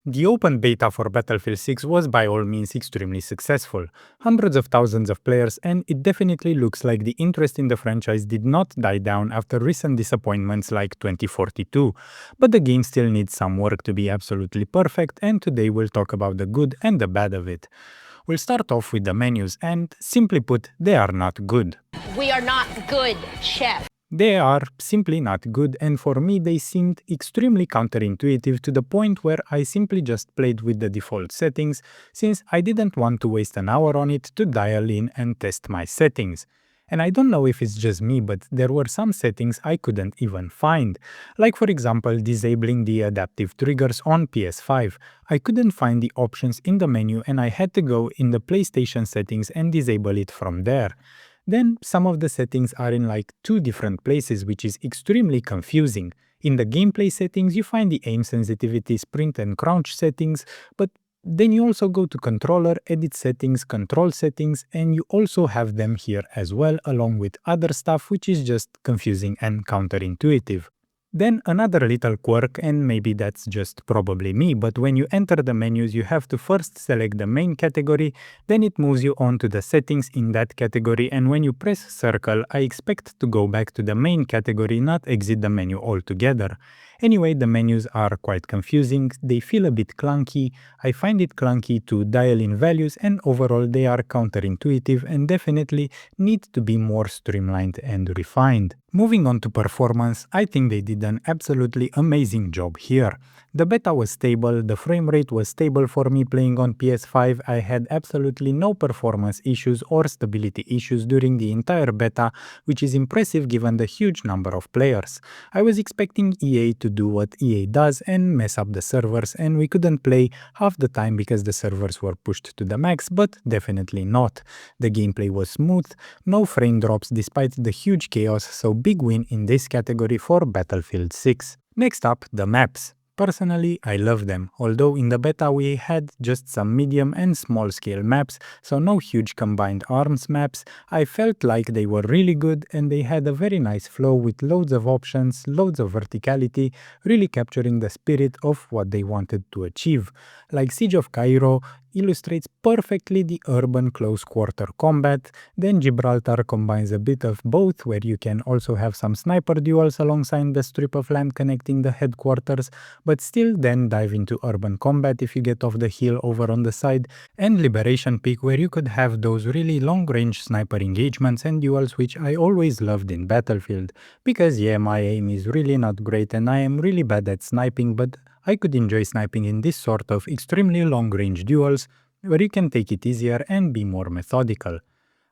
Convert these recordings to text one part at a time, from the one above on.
The open beta for Battlefield 6 was by all means extremely successful, hundreds of thousands of players, and it definitely looks like the interest in the franchise did not die down after recent disappointments like 2042. But the game still needs some work to be absolutely perfect, and today we'll talk about the good and the bad of it. We'll start off with the menus, and simply put, they are not good. We are not good, chef. They are simply not good, and for me they seemed extremely counterintuitive to the point where I simply just played with the default settings, since I didn't want to waste an hour on it to dial in and test my settings. And I don't know if it's just me, but there were some settings I couldn't even find. Like for example disabling the adaptive triggers on PS5. I couldn't find the options in the menu and I had to go in the PlayStation settings and disable it from there. Then some of the settings are in like two different places, which is extremely confusing. In the gameplay settings you find the aim sensitivity, sprint and crouch settings, but then you also go to controller, edit settings, control settings, and you also have them here as well along with other stuff which is just confusing and counterintuitive. Then another little quirk, and maybe that's just probably me, but when you enter the menus you have to first select the main category, then it moves you on to the settings in that category, and when you press circle I expect to go back to the main category, not exit the menu altogether. Anyway, the menus are quite confusing, they feel a bit clunky, I find it clunky to dial in values, and overall they are counterintuitive and definitely need to be more streamlined and refined. Moving on to performance, I think they did an absolutely amazing job here. The beta was stable, the frame rate was stable for me playing on PS5, I had absolutely no performance issues or stability issues during the entire beta, which is impressive given the huge number of players. I was expecting EA to do what EA does and mess up the servers, and we couldn't play half the time because the servers were pushed to the max, but definitely not. The gameplay was smooth, no frame drops despite the huge chaos, so big win in this category for Battlefield 6. Next up, the maps. Personally, I love them, although in the beta we had just some medium and small scale maps, so no huge combined arms maps. I felt like they were really good and they had a very nice flow with loads of options, loads of verticality, really capturing the spirit of what they wanted to achieve. Like Siege of Cairo illustrates perfectly the urban close quarter combat, then Gibraltar combines a bit of both, where you can also have some sniper duels alongside the strip of land connecting the headquarters, but still then dive into urban combat if you get off the hill over on the side, and Liberation Peak, where you could have those really long-range sniper engagements and duels which I always loved in Battlefield, because yeah, my aim is really not great and I am really bad at sniping, but I could enjoy sniping in this sort of extremely long-range duels, where you can take it easier and be more methodical.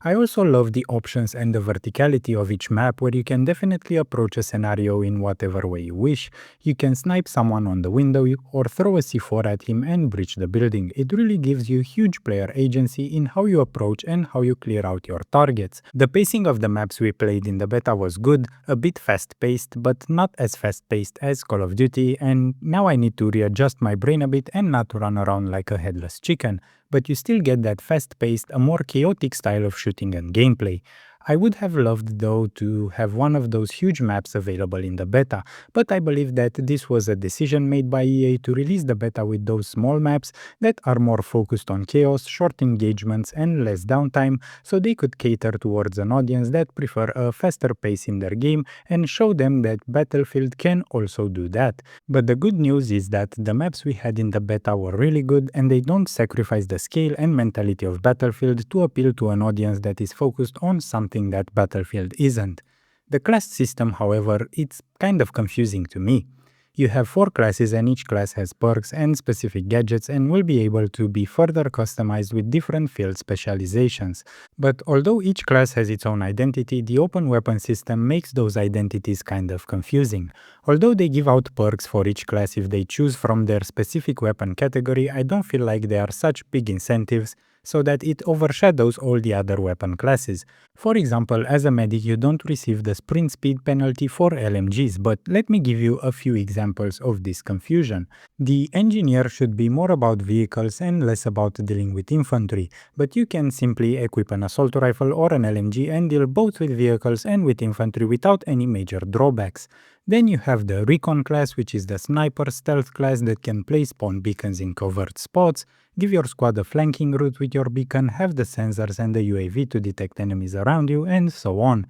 I also love the options and the verticality of each map, where you can definitely approach a scenario in whatever way you wish. You can snipe someone on the window or throw a C4 at him and breach the building. It really gives you huge player agency in how you approach and how you clear out your targets. The pacing of the maps we played in the beta was good, a bit fast-paced, but not as fast-paced as Call of Duty, and now I need to readjust my brain a bit and not run around like a headless chicken. But you still get that fast-paced, a more chaotic style of shooting and gameplay. I would have loved though to have one of those huge maps available in the beta, but I believe that this was a decision made by EA to release the beta with those small maps that are more focused on chaos, short engagements and less downtime, so they could cater towards an audience that prefer a faster pace in their game and show them that Battlefield can also do that. But the good news is that the maps we had in the beta were really good and they don't sacrifice the scale and mentality of Battlefield to appeal to an audience that is focused on something that Battlefield isn't. The class system, however, it's kind of confusing to me. You have 4 classes and each class has perks and specific gadgets and will be able to be further customized with different field specializations. But although each class has its own identity, the open weapon system makes those identities kind of confusing. Although they give out perks for each class if they choose from their specific weapon category, I don't feel like they are such big incentives, so that it overshadows all the other weapon classes. For example, as a medic you don't receive the sprint speed penalty for LMGs, but let me give you a few examples of this confusion. The engineer should be more about vehicles and less about dealing with infantry, but you can simply equip an assault rifle or an LMG and deal both with vehicles and with infantry without any major drawbacks. Then you have the Recon class, which is the sniper stealth class that can place spawn beacons in covered spots, give your squad a flanking route with your beacon, have the sensors and the UAV to detect enemies around you, and so on.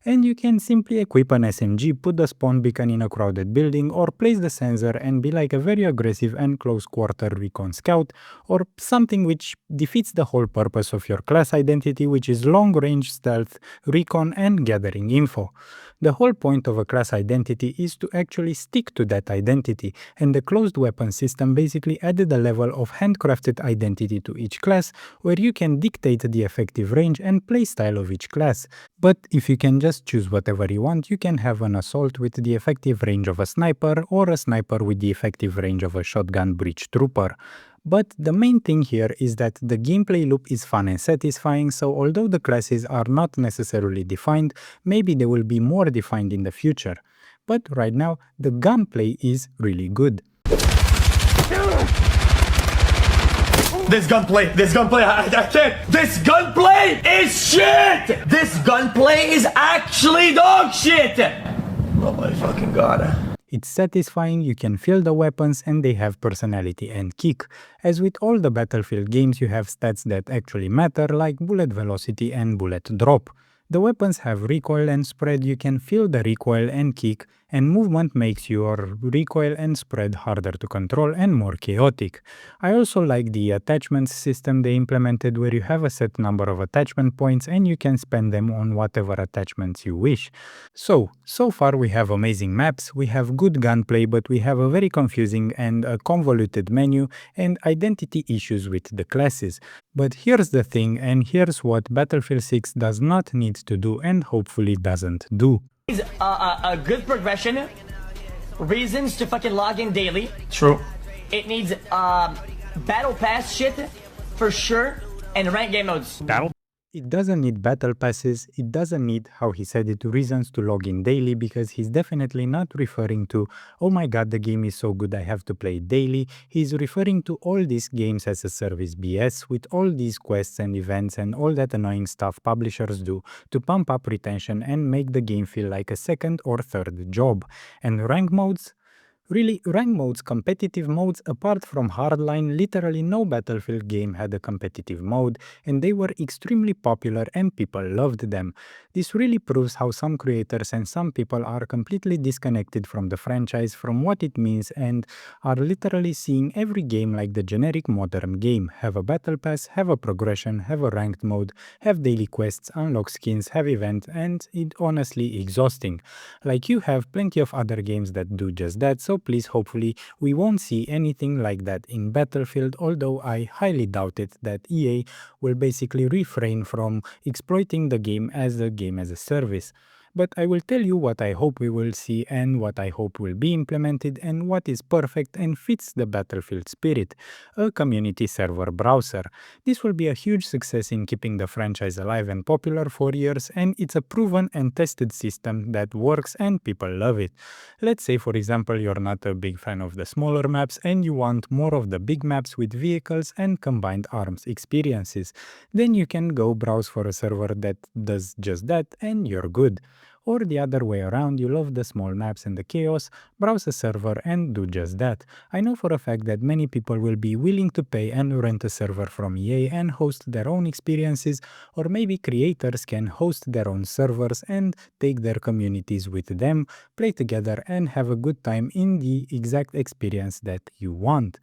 And you can simply equip an SMG, put the spawn beacon in a crowded building, or place the sensor and be like a very aggressive and close quarter recon scout, or something which defeats the whole purpose of your class identity, which is long range stealth, recon, and gathering info. The whole point of a class identity is to actually stick to that identity, and the closed weapon system basically added a level of handcrafted identity to each class, where you can dictate the effective range and playstyle of each class. But if you can just choose whatever you want, you can have an assault with the effective range of a sniper, or a sniper with the effective range of a shotgun breach trooper. But the main thing here is that the gameplay loop is fun and satisfying, so although the classes are not necessarily defined, maybe they will be more defined in the future. But right now, the gunplay is really good. This gunplay, I can't. This gunplay is shit! This gunplay is actually dog shit! Oh my fucking god. It's satisfying, you can feel the weapons, and they have personality and kick. As with all the Battlefield games, you have stats that actually matter, like bullet velocity and bullet drop. The weapons have recoil and spread, you can feel the recoil and kick, and movement makes your recoil and spread harder to control and more chaotic. I also like the attachments system they implemented, where you have a set number of attachment points and you can spend them on whatever attachments you wish. So far we have amazing maps, we have good gunplay, but we have a very confusing and a convoluted menu and identity issues with the classes. But here's the thing, and here's what Battlefield 6 does not need to do and hopefully doesn't do. A good progression, reasons to fucking log in daily. True. It needs battle pass shit for sure, and rank game modes. It doesn't need battle passes, it doesn't need, how he said it, reasons to log in daily, because he's definitely not referring to, oh my god, the game is so good I have to play it daily. He's referring to all these games as a service BS with all these quests and events and all that annoying stuff publishers do to pump up retention and make the game feel like a second or third job. And rank modes? Really, rank modes, competitive modes, apart from Hardline, literally no Battlefield game had a competitive mode, and they were extremely popular and people loved them. This really proves how some creators and some people are completely disconnected from the franchise, from what it means, and are literally seeing every game like the generic modern game. Have a battle pass, have a progression, have a ranked mode, have daily quests, unlock skins, have events, and it's honestly exhausting. Like, you have plenty of other games that do just that, so please, hopefully we won't see anything like that in Battlefield, although I highly doubt it that EA will basically refrain from exploiting the game as a service. But I will tell you what I hope we will see and what I hope will be implemented and what is perfect and fits the Battlefield spirit: a community server browser. This will be a huge success in keeping the franchise alive and popular for years, and it's a proven and tested system that works and people love it. Let's say, for example, you're not a big fan of the smaller maps and you want more of the big maps with vehicles and combined arms experiences. Then you can go browse for a server that does just that and you're good. Or the other way around, you love the small maps and the chaos, browse a server and do just that. I know for a fact that many people will be willing to pay and rent a server from EA and host their own experiences, or maybe creators can host their own servers and take their communities with them, play together and have a good time in the exact experience that you want.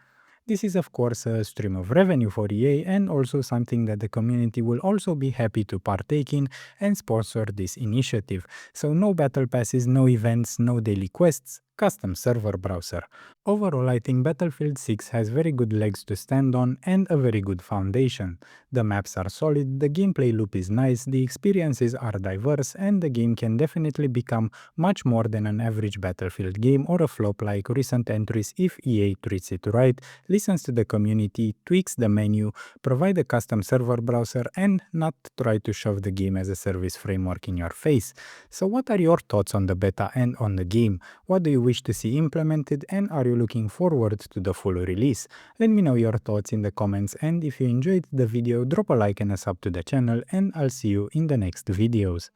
This is of course a stream of revenue for EA and also something that the community will also be happy to partake in and sponsor this initiative. So no battle passes, no events, no daily quests, custom server browser. Overall, I think Battlefield 6 has very good legs to stand on and a very good foundation. The maps are solid, the gameplay loop is nice, the experiences are diverse, and the game can definitely become much more than an average Battlefield game or a flop like recent entries if EA treats it right, listens to the community, tweaks the menu, provide a custom server browser, and not try to shove the game as a service framework in your face. So what are your thoughts on the beta and on the game? What do you wish to see implemented, and are you looking forward to the full release? Let me know your thoughts in the comments, and if you enjoyed the video, drop a like and a sub to the channel, and I'll see you in the next videos.